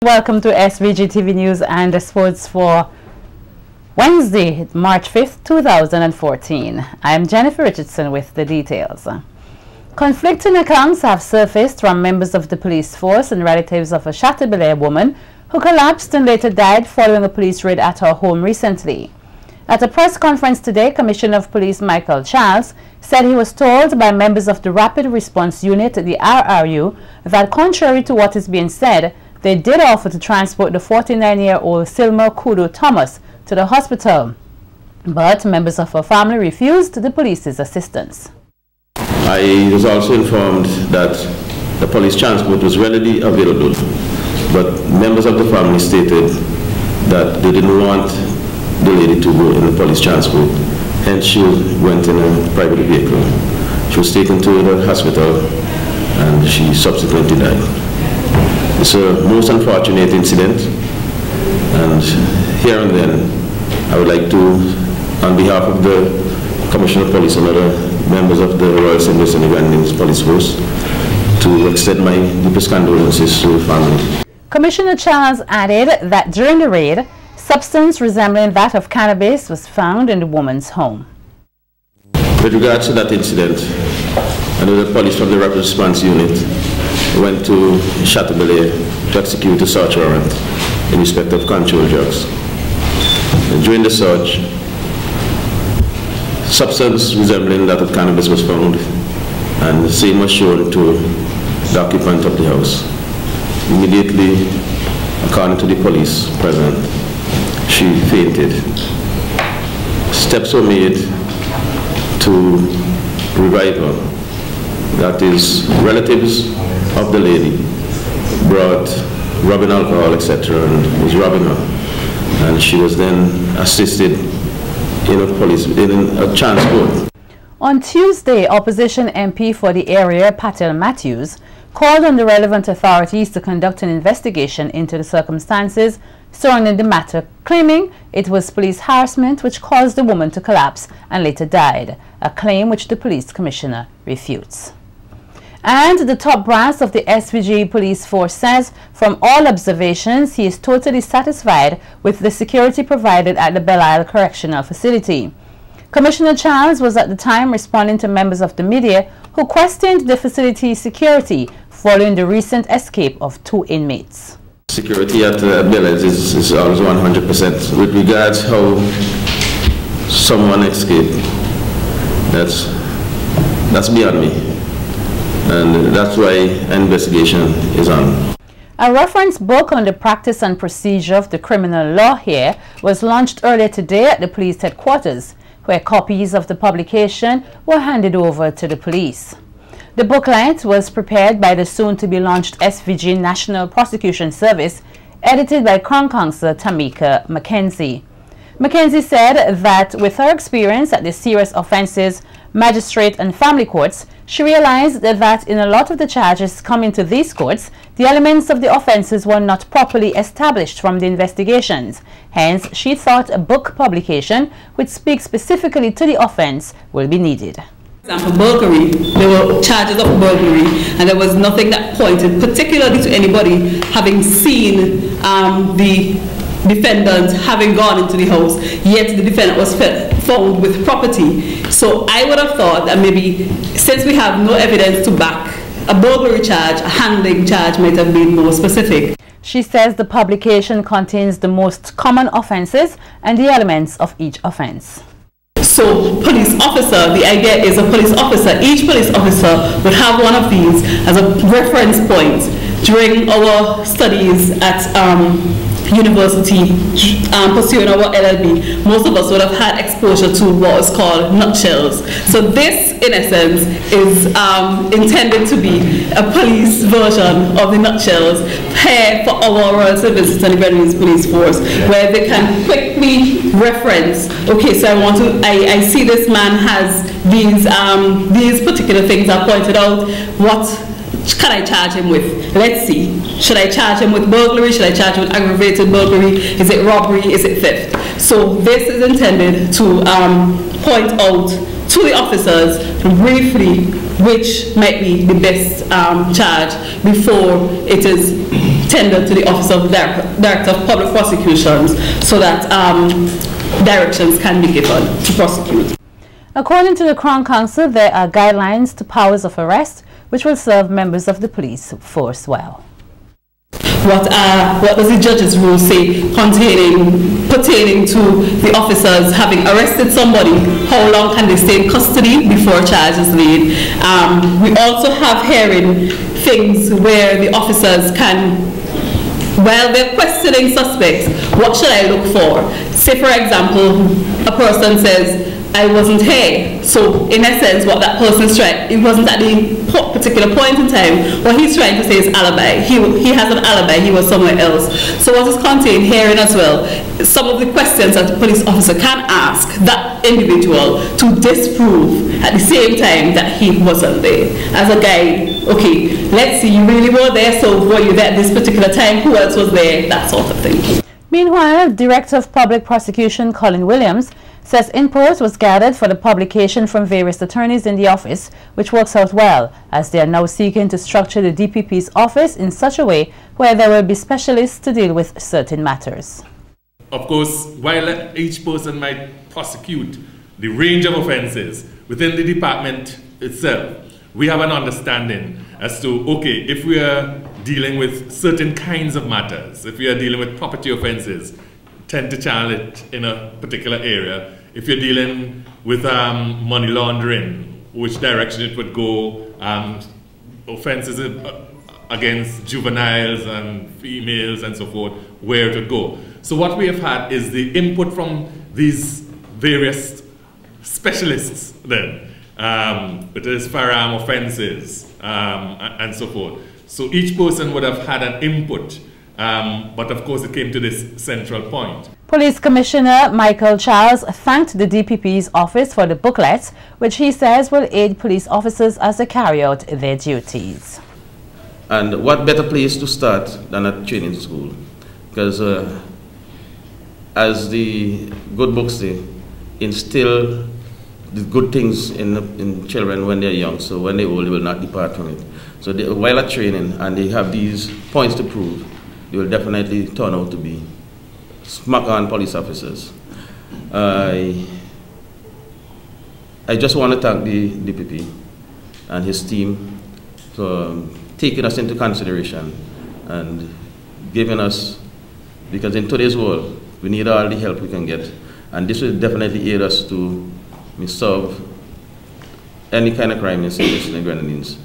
Welcome to SVG-TV News and Sports for Wednesday, March 5th, 2014. I am Jennifer Richardson with the details. Conflicting accounts have surfaced from members of the police force and relatives of a Chateaubelair woman who collapsed and later died following a police raid at her home recently. At a press conference today, Commissioner of Police Michael Charles said he was told by members of the Rapid Response Unit, the RRU, that contrary to what is being said, they did offer to transport the 49-year-old Silma Kudu Thomas to the hospital, but members of her family refused the police's assistance. I was also informed that the police transport was readily available, but members of the family stated that they didn't want the lady to go in the police transport, hence she went in a private vehicle. She was taken to the hospital and she subsequently died. It's a most unfortunate incident, and here and then I would like to, on behalf of the Commissioner of Police and other members of the Royal St. Vincent and Grenadines Police Force, to extend my deepest condolences to the family. Commissioner Charles added that during the raid, substance resembling that of cannabis was found in the woman's home. With regards to that incident, I know the police from the Rapid Response Unit went to Chateaubelair to execute a search warrant in respect of controlled drugs. And during the search, substance resembling that of cannabis was found, and the same was shown to the occupant of the house. Immediately, according to the police present, she fainted. Steps were made to revive her. That is, relatives of the lady brought rubbing alcohol, etc., and was rubbing her. And she was then assisted in a transport. On Tuesday, opposition MP for the area, Patel Matthews, called on the relevant authorities to conduct an investigation into the circumstances surrounding the matter, claiming it was police harassment which caused the woman to collapse and later died, a claim which the police commissioner refutes. And the top brass of the SVG police force says from all observations he is totally satisfied with the security provided at the Belle Isle Correctional Facility. Commissioner Charles was at the time responding to members of the media who questioned the facility's security following the recent escape of 2 inmates. Security at Belle Isle is always 100%. With regards how someone escaped, that's beyond me. And that's why an investigation is on. A reference book on the practice and procedure of the criminal law here was launched earlier today at the police headquarters, where copies of the publication were handed over to the police. The booklet was prepared by the soon-to-be-launched SVG National Prosecution Service, edited by Crown Counsel Tameka Mckenzie. Mckenzie said that with her experience at the serious offences, magistrate and family courts, she realized that in a lot of the charges coming to these courts, the elements of the offences were not properly established from the investigations. Hence, she thought a book publication which speaks specifically to the offence will be needed. For example, burglary, there were charges of burglary, and there was nothing that pointed particularly to anybody having seen the defendant having gone into the house, yet the defendant was found with property. So I would have thought that maybe since we have no evidence to back a burglary charge, a handling charge might have been more specific. She says the publication contains the most common offences and the elements of each offence. So police officer, the idea is a police officer, each police officer would have one of these as a reference point. During our studies at university, pursuing our LLB, most of us would have had exposure to what is called nutshells. So this, in essence, is intended to be a police version of the nutshells here for our Royal St. Vincent and Grenadines Police Force, where they can quickly reference, okay, so I see this man has these particular things I pointed out, what can I charge him with? Let's see. Should I charge him with burglary? Should I charge him with aggravated burglary? Is it robbery? Is it theft? So this is intended to point out to the officers briefly which might be the best charge before it is tendered to the Office of Director of Public Prosecutions so that directions can be given to prosecute. According to the Crown Counsel, there are guidelines to powers of arrest which will serve members of the police force well. What does the judge's rule say pertaining to the officers having arrested somebody? How long can they stay in custody before a charge is laid? We also have hearing things where the officers can, while they're questioning suspects, what should I look for? Say, for example, a person says, I wasn't here. So, in essence, what that person's trying, it wasn't at the particular point in time. What he's trying to say is alibi. He has an alibi. He was somewhere else. So, what is contained herein as well? Some of the questions that the police officer can ask that individual to disprove at the same time that he wasn't there. As a guide, okay, let's see, you really were there, so were you there at this particular time? Who else was there? That sort of thing. Meanwhile, Director of Public Prosecution Colin Williams says input was gathered for the publication from various attorneys in the office, which works out well, as they are now seeking to structure the DPP's office in such a way where there will be specialists to deal with certain matters. Of course, while each person might prosecute the range of offenses within the department itself, we have an understanding as to, okay, if we are dealing with certain kinds of matters, if we are dealing with property offenses, tend to channel it in a particular area. If you're dealing with money laundering, which direction it would go, offenses against juveniles and females and so forth, where it would go. So what we have had is the input from these various specialists then, it is firearm offenses and so forth. So each person would have had an input. But of course it came to this central point. Police Commissioner Michael Charles thanked the DPP's office for the booklets, which he says will aid police officers as they carry out their duties. And what better place to start than at training school? Because as the good books say, instill the good things in children when they're young, so when they're old they will not depart from it. So while at training and they have these points to prove, they will definitely turn out to be smack-on police officers. I just want to thank the DPP and his team for taking us into consideration and giving us, because in today's world, we need all the help we can get. And this will definitely aid us to solve any kind of crime in St. Vincent and Grenadines,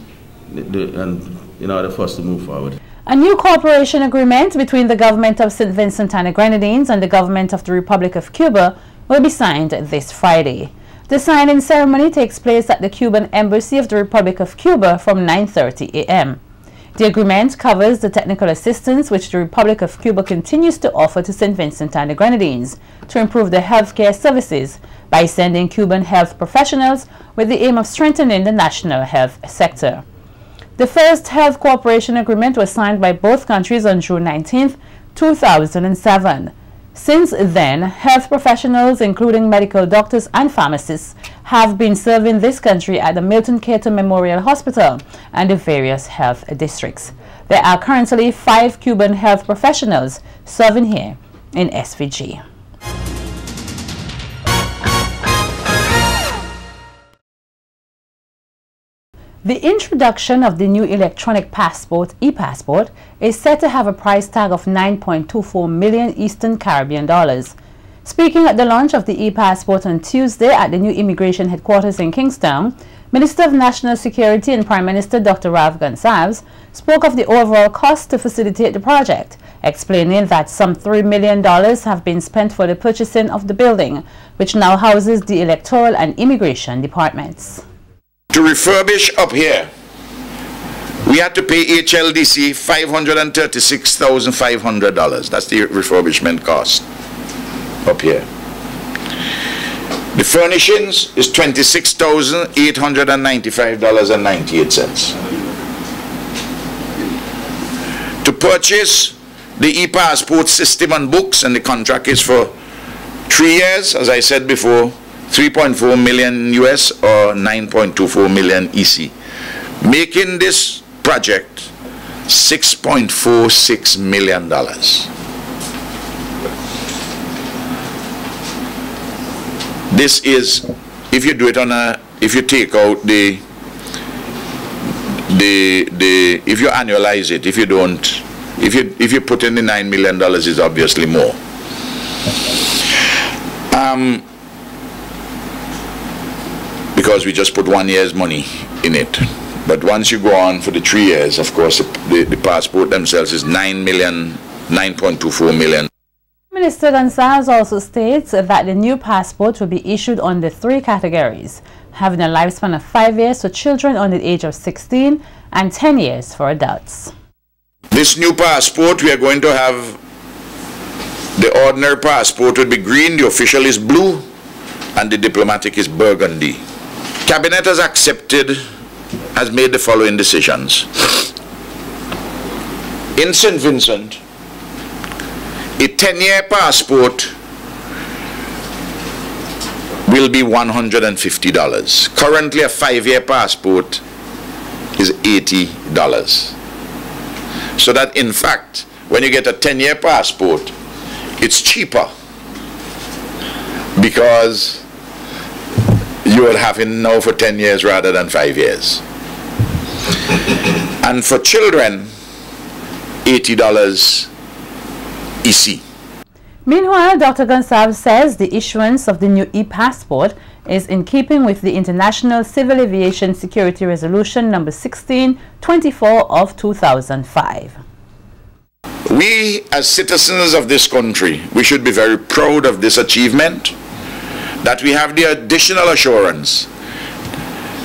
and in order for us to move forward. A new cooperation agreement between the government of St. Vincent and the Grenadines and the government of the Republic of Cuba will be signed this Friday. The signing ceremony takes place at the Cuban Embassy of the Republic of Cuba from 9:30 a.m. The agreement covers the technical assistance which the Republic of Cuba continues to offer to St. Vincent and the Grenadines to improve the healthcare services by sending Cuban health professionals with the aim of strengthening the national health sector. The first health cooperation agreement was signed by both countries on June 19, 2007. Since then, health professionals, including medical doctors and pharmacists, have been serving this country at the Milton Cato Memorial Hospital and the various health districts. There are currently 5 Cuban health professionals serving here in SVG. The introduction of the new electronic passport, e-passport, is set to have a price tag of 9.24 million Eastern Caribbean dollars. Speaking at the launch of the e-passport on Tuesday at the new immigration headquarters in Kingstown, Minister of National Security and Prime Minister Dr. Gonsalves spoke of the overall cost to facilitate the project, explaining that some $3 million have been spent for the purchasing of the building, which now houses the electoral and immigration departments. To refurbish up here, we had to pay HLDC $536,500. That's the refurbishment cost up here. The furnishings is $26,895.98. To purchase the e-passport system and books, and the contract is for 3 years, as I said before, 3.4 million US or 9.24 million EC, making this project $6.46 million. This is, if you do it on a, if you take out if you annualize it, if you don't, if you put in the $9 million, is obviously more. Because we just put 1 year's money in it. But once you go on for the 3 years, of course, the passport themselves is $9.24 million. Minister Gonsalves also states that the new passport will be issued under 3 categories, having a lifespan of 5 years for children under the age of 16 and 10 years for adults. This new passport, we are going to have, the ordinary passport will be green, the official is blue, and the diplomatic is burgundy. Cabinet has accepted, has made the following decisions. In St. Vincent, a 10-year passport will be $150. Currently, a 5-year passport is $80. So that, in fact, when you get a 10-year passport, it's cheaper because you are having now for 10 years rather than 5 years. And for children, $80 EC. Meanwhile, Dr. Gonsalves says the issuance of the new e-passport is in keeping with the International Civil Aviation Security Resolution number 1624 of 2005. We, as citizens of this country, we should be very proud of this achievement, that we have the additional assurance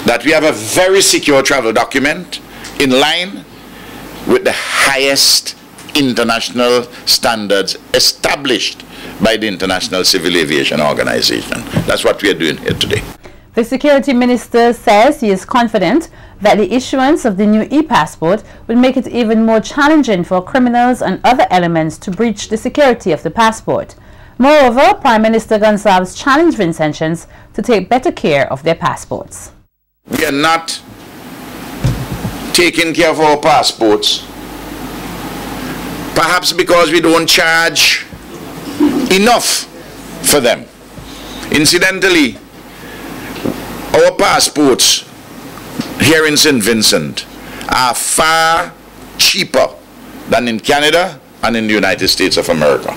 that we have a very secure travel document in line with the highest international standards established by the International Civil Aviation Organization. That's what we are doing here today. The security minister says he is confident that the issuance of the new e-passport will make it even more challenging for criminals and other elements to breach the security of the passport. Moreover, Prime Minister Gonsalves challenged Vincentians to take better care of their passports. We are not taking care of our passports, perhaps because we don't charge enough for them. Incidentally, our passports here in St. Vincent are far cheaper than in Canada and in the United States of America.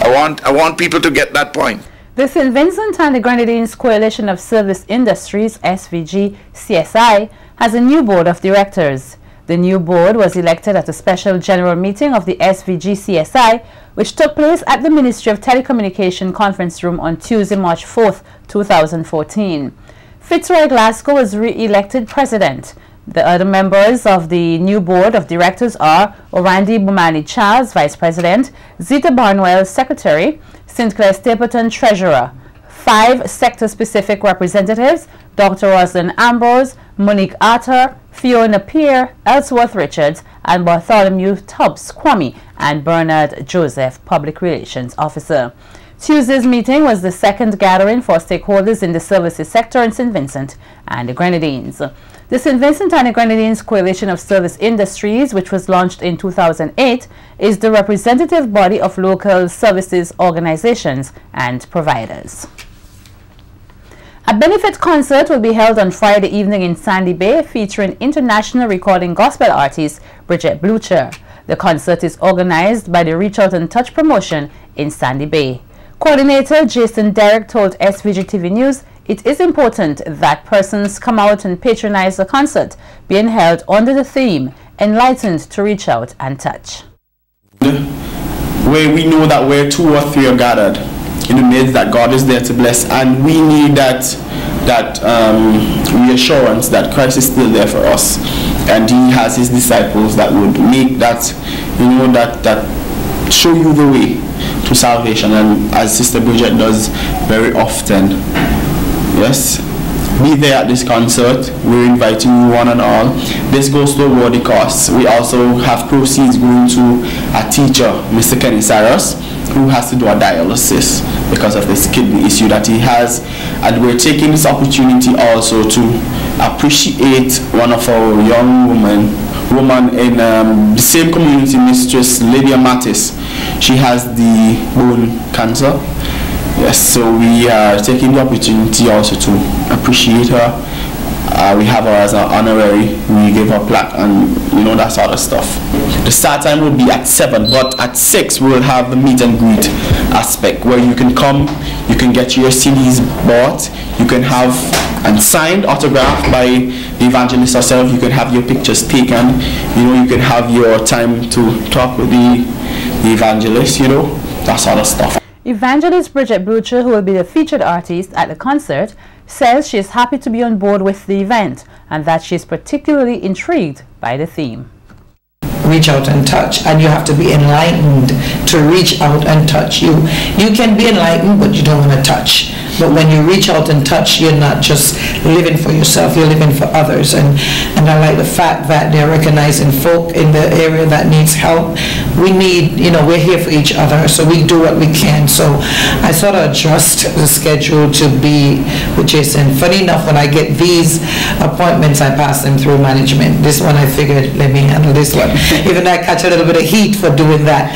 I want people to get that point. The St. Vincent and the Grenadines Coalition of Service Industries, SVG-CSI, has a new board of directors. The new board was elected at a special general meeting of the SVG-CSI, which took place at the Ministry of Telecommunication Conference Room on Tuesday, March 4th, 2014. Fitzroy Glasgow was re-elected president. The other members of the new board of directors are Orandi Bumani Charles, vice president, Zita Barnwell, secretary, St. Clair Stapleton, treasurer. 5 sector-specific representatives, Dr. Rosalind Ambrose, Monique Arthur, Fiona Peer, Ellsworth Richards, and Bartholomew Tubbs Kwame, and Bernard Joseph, public relations officer. Tuesday's meeting was the second gathering for stakeholders in the services sector in St. Vincent and the Grenadines. The St. Vincent and the Grenadines Coalition of Service Industries, which was launched in 2008, is the representative body of local services organizations and providers. A benefit concert will be held on Friday evening in Sandy Bay, featuring international recording gospel artist Bridget Blucher. The concert is organized by the Reach Out and Touch promotion in Sandy Bay. Coordinator Jason Derrick told SVG-TV News it is important that persons come out and patronize the concert being held under the theme Enlightened to Reach Out and Touch. Where we know that where 2 or 3 are gathered in the midst, that God is there to bless, and we need that reassurance that Christ is still there for us, and He has His disciples that would make that, you know, that show you the way to salvation. And as Sister Bridget does very often, yes, be there at this concert. We're inviting you one and all. This goes to award the costs. We also have proceeds going to a teacher, Mr. Kenny Cyrus, who has to do a dialysis because of this kidney issue that he has, and we're taking this opportunity also to appreciate one of our young woman in the same community, Mistress Lydia Mattis. She has the bone cancer. Yes, so we are taking the opportunity also to appreciate her. We have her as an honorary. We give her plaque and that sort of stuff. The start time will be at 7, but at 6 we will have the meet and greet aspect where you can come, you can get your CDs bought, you can have and signed, autographed by the evangelist herself, you can have your pictures taken, you can have your time to talk with the evangelist, that sort of stuff. Evangelist Bridget Blucher, who will be the featured artist at the concert, says she is happy to be on board with the event and that she is particularly intrigued by the theme. Reach out and touch, and you have to be enlightened to reach out and touch. You can be enlightened, but you don't want to touch. But when you reach out and touch, you're not just living for yourself, you're living for others. And I like the fact that they're recognizing folk in the area that needs help. We need, we're here for each other, so we do what we can. So I sort of adjust the schedule to be with Jason. Funny enough, when I get these appointments, I pass them through management. This one I figured, let me handle this one. Even I catch a little bit of heat for doing that,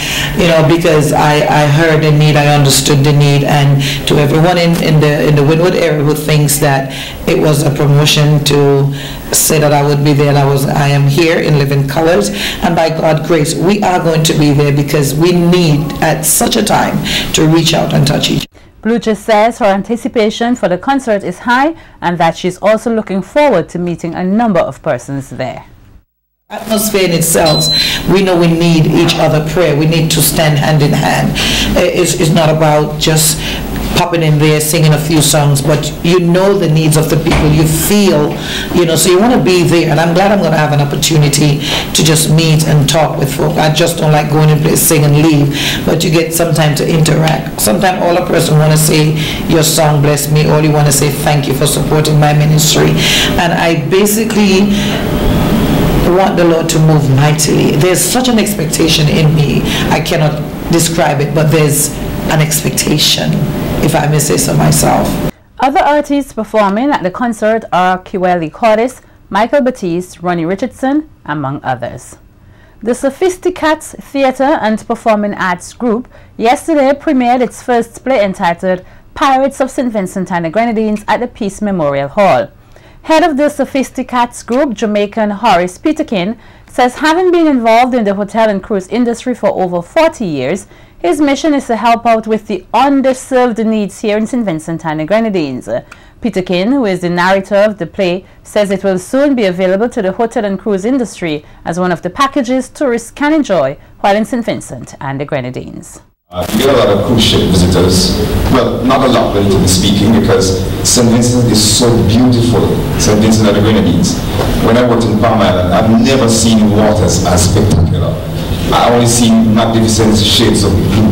because I heard the need, I understood the need, and to everyone in the Wynwood area who thinks that it was a promotion to say that I would be there, and I am here in living colors, and by God's grace we are going to be there because we need at such a time to reach out and touch each other. Blucher says her anticipation for the concert is high and that she's also looking forward to meeting a number of persons there. Atmosphere in itself, we know we need each other prayer. We need to stand hand in hand. It's not about just popping in there, singing a few songs, but the needs of the people. You feel, so you want to be there. And I'm glad I'm going to have an opportunity to just meet and talk with folk. I just don't like going and play, sing and leave, but you get some time to interact. Sometimes all a person want to say, your song blessed me, or you want to say thank you for supporting my ministry. And I basically want the Lord to move mightily. There's such an expectation in me. I cannot describe it, but there's an expectation, if I may say so myself. Other artists performing at the concert are Kiweli Cordis, Michael Batiste, Ronnie Richardson, among others. The Sophisticats Theatre and Performing Arts Group yesterday premiered its first play entitled Pirates of St. Vincent and the Grenadines at the Peace Memorial Hall. Head of the Sophisticats Group, Jamaican Horace Peterkin, says having been involved in the hotel and cruise industry for over 40 years, his mission is to help out with the underserved needs here in St. Vincent and the Grenadines. Peterkin, who is the narrator of the play, says it will soon be available to the hotel and cruise industry as one of the packages tourists can enjoy while in St. Vincent and the Grenadines. We get a lot of cruise ship visitors. Well, not a lot, relatively speaking, because St. Vincent is so beautiful, St. Vincent and the Grenadines. When I worked in Palm Island, I've never seen waters as spectacular. I only seen magnificent shades of blue.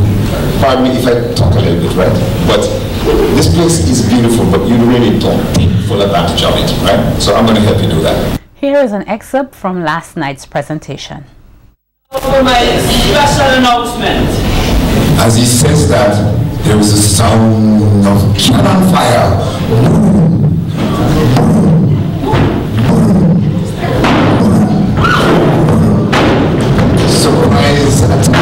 Pardon me if I talk a little bit, right? But this place is beautiful, but you really don't take full advantage of it, right? So I'm going to help you do that. Here is an excerpt from last night's presentation. For my special announcement. As he says that, there is a sound of cannon fire. Surprise attack.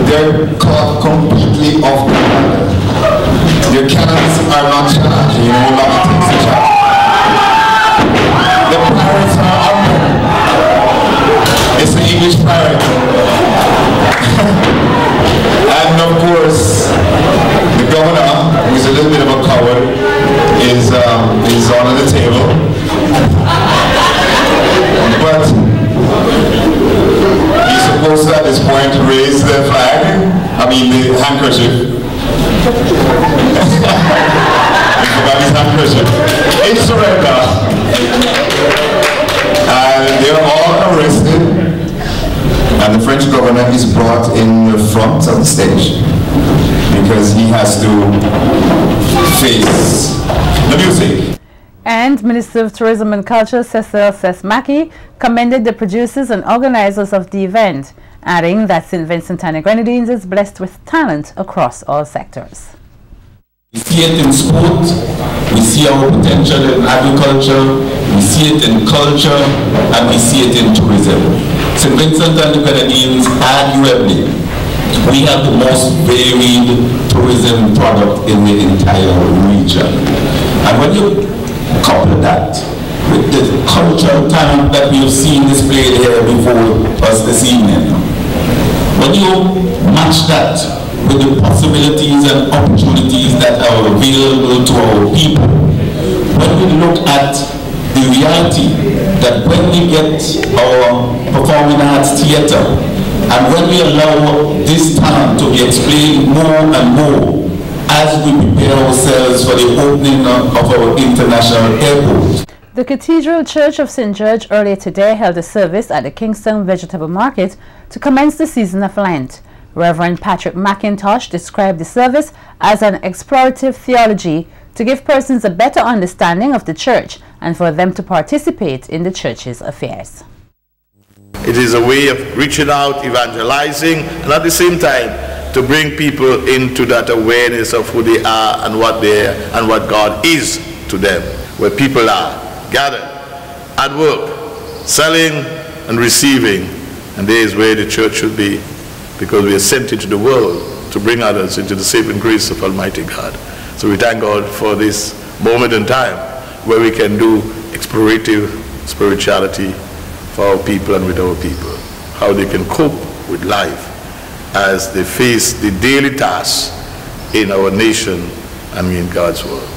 They're caught completely off guard. Your cannons are not charged. You no longer take the charge. The pirates are under. It's the English pirate. And of course, the governor, who is a little bit of a coward, is on the table. But he's supposed to at this point raise the flag, the handkerchief. He forgot his handkerchief. In surrender. And they're all arrested. And the French governor is brought in the front of the stage because he has to face the music. And Minister of Tourism and Culture, Cecil Sesmaki, commended the producers and organizers of the event adding that St. Vincent and the Grenadines is blessed with talent across all sectors. We see it in sport, we see our potential in agriculture, we see it in culture, and we see it in tourism. St. Vincent and the Grenadines, arguably, we have the most varied tourism product in the entire region. And when you couple that with the cultural talent that we have seen displayed here before us this evening, when you match that with the possibilities and opportunities that are available to our people, when we look at the reality that when we get our performing arts theatre and when we allow this talent to be explained more and more as we prepare ourselves for the opening of our international airport. The Cathedral Church of St. George earlier today held a service at the Kingston Vegetable Market to commence the season of Lent. Reverend Patrick McIntosh described the service as an explorative theology to give persons a better understanding of the church and for them to participate in the church's affairs. It is a way of reaching out, evangelizing, and at the same time to bring people into that awareness of who they are and what they are and what God is to them, where people are gathered at work, selling and receiving, and there is where the church should be, because we are sent into the world to bring others into the saving grace of Almighty God. So we thank God for this moment in time where we can do explorative spirituality for our people and with our people, how they can cope with life as they face the daily tasks in our nation and in God's world.